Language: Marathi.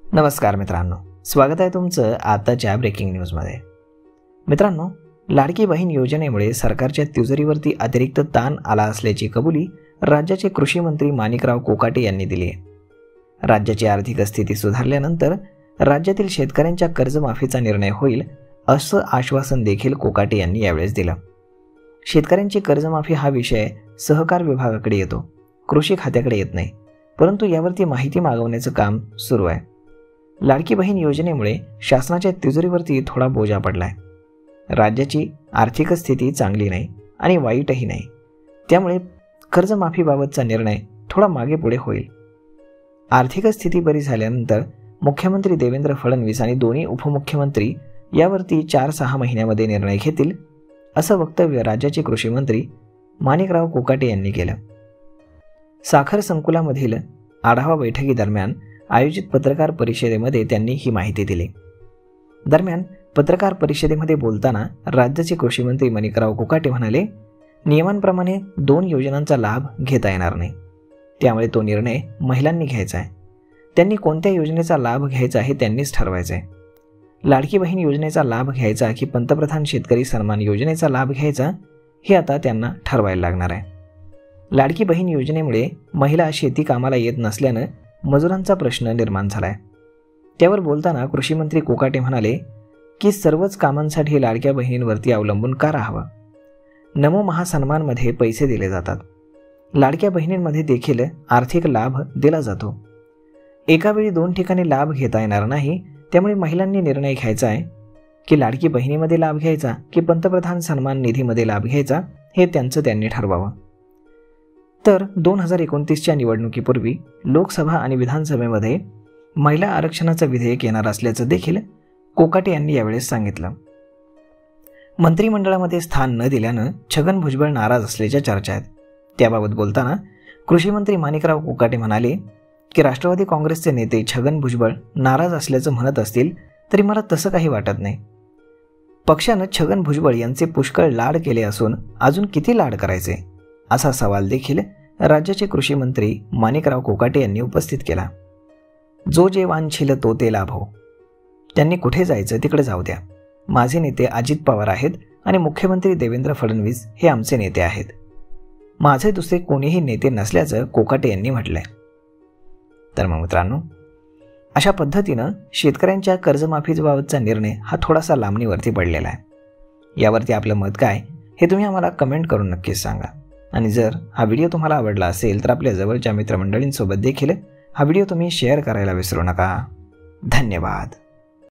नमस्कार मित्रांनो, स्वागत आहे तुमचं आताच्या ब्रेकिंग न्यूजमध्ये। मित्रांनो, लाडकी बहीण योजनेमुळे सरकारच्या तिजोरीवरती अतिरिक्त ताण आला असल्याची कबुली राज्याचे कृषी मंत्री माणिकराव कोकाटे यांनी दिली आहे। राज्याची आर्थिक स्थिती सुधारल्यानंतर राज्यातील शेतकऱ्यांच्या कर्जमाफीचा निर्णय होईल असं आश्वासन देखील कोकाटे यांनी यावेळेस दिलं। शेतकऱ्यांची कर्जमाफी हा विषय सहकार विभागाकडे येतो, कृषी खात्याकडे येत नाही, परंतु यावरती माहिती मागवण्याचं काम सुरू आहे। लाडकी बहीण योजनेमुळे शासनाच्या तिजोरीवरती थोडा बोजा पडलाय। राज्याची आर्थिक स्थिती चांगली नाही आणि वाईटही नाही, त्यामुळे कर्जमाफीबाबतचा निर्णय थोडा मागे पुढे होईल। आर्थिक स्थिती बरी झाल्यानंतर मुख्यमंत्री देवेंद्र फडणवीस आणि दोन्ही उपमुख्यमंत्री यावरती 4-6 महिन्यामध्ये निर्णय घेतील असं वक्तव्य राज्याचे कृषी मंत्री माणिकराव कोकाटे यांनी केलं। साखर संकुलामधील आढावा बैठकीदरम्यान आयोजित पत्रकार परिषदेमध्ये त्यांनी ही माहिती दिली। दरम्यान पत्रकार परिषदेमध्ये बोलताना राज्याचे कृषी मंत्री माणिकराव कोकाटे म्हणाले, नियमांप्रमाणे 2 योजनांचा लाभ घेता येणार नाही, त्यामुळे तो निर्णय महिलांनी घ्यायचा आहे। त्यांनी कोणत्या योजनेचा लाभ घ्यायचा हे त्यांनीच ठरवायचं आहे। लाडकी बहीण योजनेचा लाभ घ्यायचा की पंतप्रधान शेतकरी सन्मान योजनेचा लाभ घ्यायचा हे आता त्यांना ठरवायला लागणार आहे। लाडकी बहीण योजनेमुळे महिला शेती कामाला येत नसल्यानं मजुरांचा प्रश्न निर्माण झालाय। त्यावर बोलताना कृषी मंत्री कोकाटे म्हणाले की सर्वच कामांसाठी लाडक्या बहिणींवरती अवलंबून का राहावं। नमो महासन्मानमध्ये पैसे दिले जातात, लाडक्या बहिणींमध्ये देखील आर्थिक लाभ दिला जातो। एका वेळी 2 ठिकाणी लाभ घेता येणार नाही, त्यामुळे महिलांनी निर्णय घ्यायचा आहे की लाडकी बहिणीमध्ये लाभ घ्यायचा की पंतप्रधान सन्मान निधीमध्ये लाभ घ्यायचा हे त्यांनी ठरवावं। तर 2029च्या निवडणुकीपूर्वी लोकसभा आणि विधानसभेमध्ये महिला आरक्षणाचं विधेयक येणार असल्याचं देखील कोकाटे यांनी यावेळेस सांगितलं। मंत्रिमंडळामध्ये स्थान न दिल्यानं छगन भुजबळ नाराज असल्याच्या चर्चा आहेत। त्याबाबत बोलताना कृषी मंत्री माणिकराव कोकाटे म्हणाले की राष्ट्रवादी काँग्रेसचे नेते छगन भुजबळ नाराज असल्याचं म्हणत असतील तरी मला तसं काही वाटत नाही। पक्षानं छगन भुजबळ यांचे पुष्कळ लाड केले असून अजून किती लाड करायचे असा सवाल देखील राज्याचे कृषी मंत्री माणिकराव कोकाटे यांनी उपस्थित केला। जो जे वांछील तो ते लाभो, त्यांनी कुठे जायचं तिकडे जाऊ द्या। माझे नेते अजित पवार आहेत आणि मुख्यमंत्री देवेंद्र फडणवीस हे आमचे नेते आहेत, माझे दुसरे कोणीही नेते नसल्याचं कोकाटे यांनी म्हटलंय। तर मग मित्रांनो, अशा पद्धतीनं शेतकऱ्यांच्या कर्जमाफीबाबतचा निर्णय हा थोडासा लांबणीवरती पडलेला आहे। यावरती आपलं मत काय हे तुम्ही आम्हाला कमेंट करून नक्कीच सांगा। आणि जर हा व्हिडिओ तुम्हाला आवडला असेल तर आपल्या जवळच्या मित्रमंडळींसोबत देखील हा व्हिडिओ तुम्ही शेअर करायला विसरू नका। धन्यवाद।